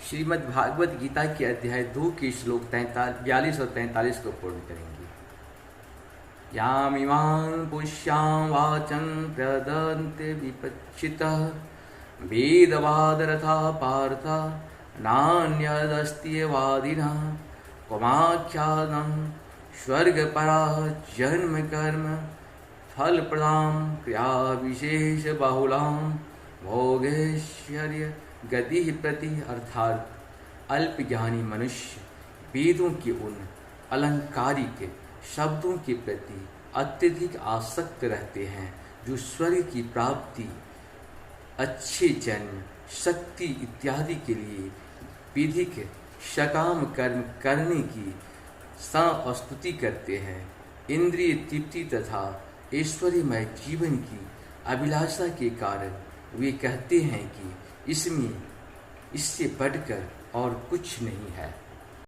श्रीमद् भागवत गीता के अध्याय 2 के श्लोक 42 और 43 को पूर्ण करेंगे। यामिमां पुष्यां वाचं प्रदन्ते विपच्चितः वेदवादरथा पार्थ नान्यदस्त्यवादिनः क्वमाख्यानं स्वर्गपराः जन्म कर्म फलप्रदां क्रियाविशेषबाहुलां भोगैश्वर्य गति प्रति अर्थात अल्पज्ञानी मनुष्य वेदों के उन अलंकारिक शब्दों के प्रति अत्यधिक आसक्त रहते हैं जो स्वर्ग की प्राप्ति, अच्छे जन्म, शक्ति इत्यादि के लिए विधिक सकाम कर्म करने की स्तुति करते हैं। इंद्रिय तृप्ति तथा ऐश्वर्यमय जीवन की अभिलाषा के कारण वे कहते हैं कि इससे बढ़कर और कुछ नहीं है।